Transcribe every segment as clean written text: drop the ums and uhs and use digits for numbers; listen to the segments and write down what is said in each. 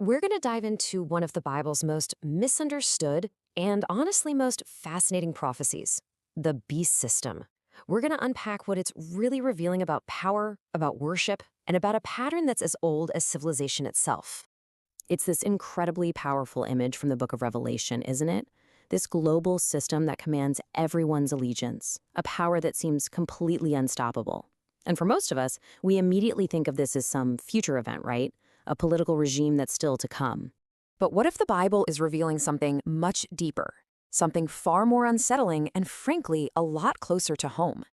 We're going to dive into one of the Bible's most misunderstood and honestly most fascinating prophecies, the beast system. We're going to unpack what it's really revealing about power, about worship, and about a pattern that's as old as civilization itself. It's this incredibly powerful image from the book of Revelation, isn't it? This global system that commands everyone's allegiance, a power that seems completely unstoppable. And for most of us, we immediately think of this as some future event, right? A political regime that's still to come. But what if the Bible is revealing something much deeper, something far more unsettling and frankly a lot closer to home?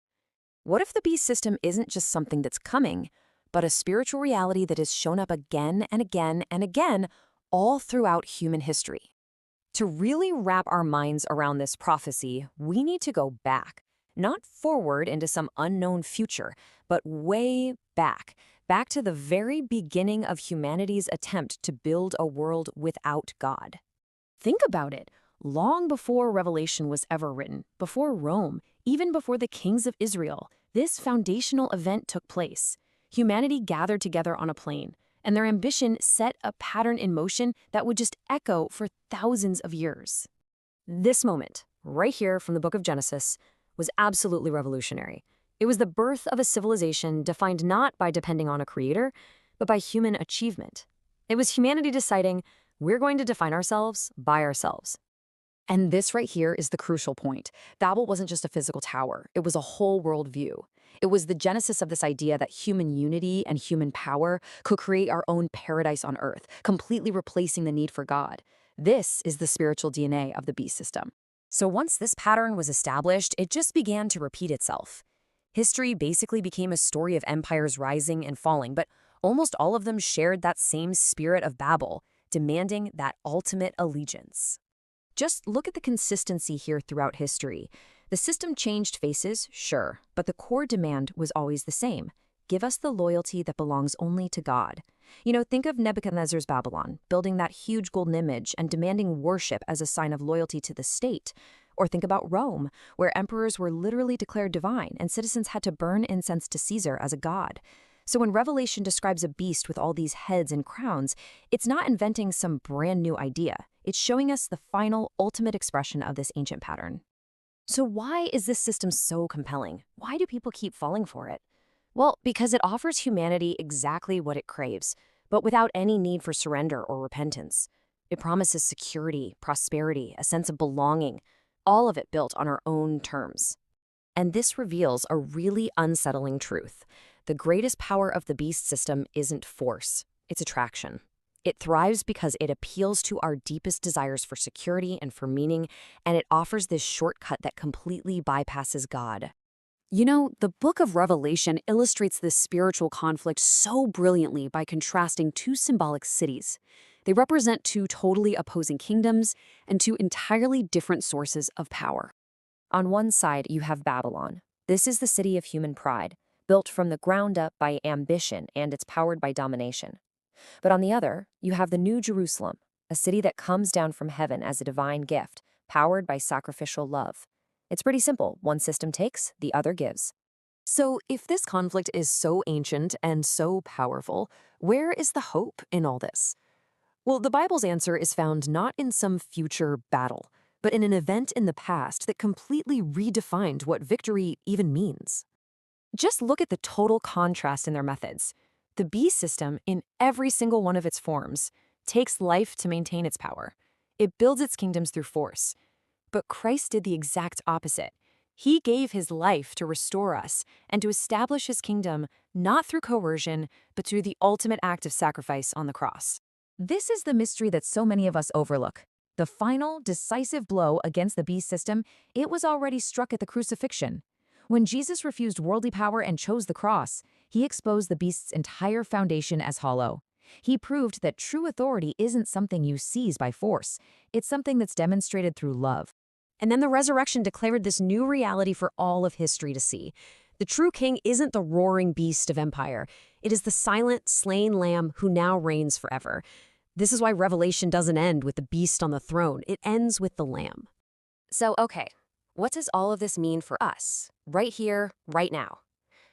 What if the beast system isn't just something that's coming, but a spiritual reality that has shown up again and again and again all throughout human history? To really wrap our minds around this prophecy, we need to go back, not forward into some unknown future, but way back, back to the very beginning of humanity's attempt to build a world without God. Think about it. Long before Revelation was ever written, before Rome, even before the kings of Israel, this foundational event took place. Humanity gathered together on a plain, and their ambition set a pattern in motion that would just echo for thousands of years. This moment, right here from the book of Genesis, was absolutely revolutionary. It was the birth of a civilization defined not by depending on a creator, but by human achievement. It was humanity deciding, we're going to define ourselves by ourselves. And this right here is the crucial point. Babel wasn't just a physical tower, it was a whole worldview. It was the genesis of this idea that human unity and human power could create our own paradise on earth, completely replacing the need for God. This is the spiritual DNA of the beast system. So once this pattern was established, it just began to repeat itself. History basically became a story of empires rising and falling, but almost all of them shared that same spirit of Babel, demanding that ultimate allegiance. Just look at the consistency here throughout history. The system changed faces, sure, but the core demand was always the same. Give us the loyalty that belongs only to God. Think of Nebuchadnezzar's Babylon, building that huge golden image and demanding worship as a sign of loyalty to the state. Or think about Rome, where emperors were literally declared divine and citizens had to burn incense to Caesar as a god. So when Revelation describes a beast with all these heads and crowns, it's not inventing some brand new idea. It's showing us the final, ultimate expression of this ancient pattern. So why is this system so compelling? Why do people keep falling for it? Well, because it offers humanity exactly what it craves, but without any need for surrender or repentance. It promises security, prosperity, a sense of belonging, all of it built on our own terms. And this reveals a really unsettling truth. The greatest power of the beast system isn't force, it's attraction. It thrives because it appeals to our deepest desires for security and for meaning, and it offers this shortcut that completely bypasses God. The book of Revelation illustrates this spiritual conflict so brilliantly by contrasting two symbolic cities. They represent two totally opposing kingdoms and two entirely different sources of power. On one side, you have Babylon. This is the city of human pride, built from the ground up by ambition, and it's powered by domination. But on the other, you have the New Jerusalem, a city that comes down from heaven as a divine gift, powered by sacrificial love. It's pretty simple. One system takes, the other gives. So if this conflict is so ancient and so powerful, where is the hope in all this? Well, the Bible's answer is found not in some future battle, but in an event in the past that completely redefined what victory even means. Just look at the total contrast in their methods. The beast system, in every single one of its forms, takes life to maintain its power. It builds its kingdoms through force. But Christ did the exact opposite. He gave his life to restore us and to establish his kingdom not through coercion, but through the ultimate act of sacrifice on the cross. This is the mystery that so many of us overlook. The final, decisive blow against the beast system, it was already struck at the crucifixion. When Jesus refused worldly power and chose the cross, he exposed the beast's entire foundation as hollow. He proved that true authority isn't something you seize by force. It's something that's demonstrated through love. And then the resurrection declared this new reality for all of history to see. The true king isn't the roaring beast of empire. It is the silent, slain lamb who now reigns forever. This is why Revelation doesn't end with the beast on the throne. It ends with the lamb. So, okay, what does all of this mean for us, right here, right now?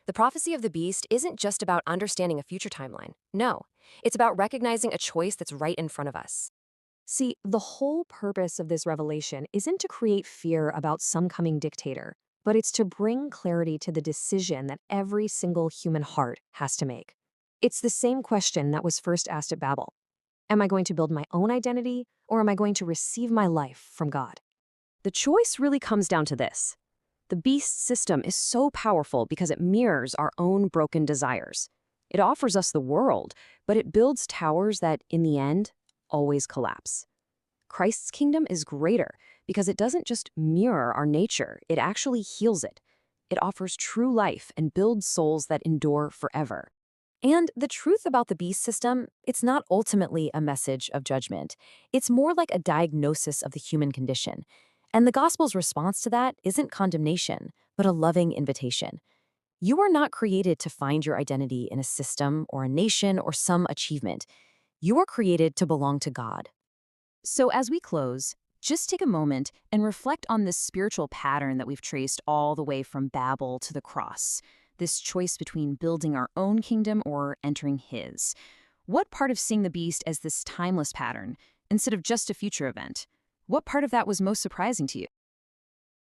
The prophecy of the beast isn't just about understanding a future timeline. No, It's about recognizing a choice that's right in front of us. See, the whole purpose of this revelation isn't to create fear about some coming dictator, but it's to bring clarity to the decision that every single human heart has to make. It's the same question that was first asked at Babel. Am I going to build my own identity, or am I going to receive my life from God? The choice really comes down to this. The beast system is so powerful because it mirrors our own broken desires. It offers us the world, but it builds towers that, in the end, always collapse. Christ's kingdom is greater because it doesn't just mirror our nature, it actually heals it. It offers true life and builds souls that endure forever. And the truth about the beast system, it's not ultimately a message of judgment. It's more like a diagnosis of the human condition. And the gospel's response to that isn't condemnation, but a loving invitation. You are not created to find your identity in a system or a nation or some achievement. You are created to belong to God. So as we close, just take a moment and reflect on this spiritual pattern that we've traced all the way from Babel to the cross, this choice between building our own kingdom or entering his. What part of seeing the beast as this timeless pattern, instead of just a future event, what part of that was most surprising to you?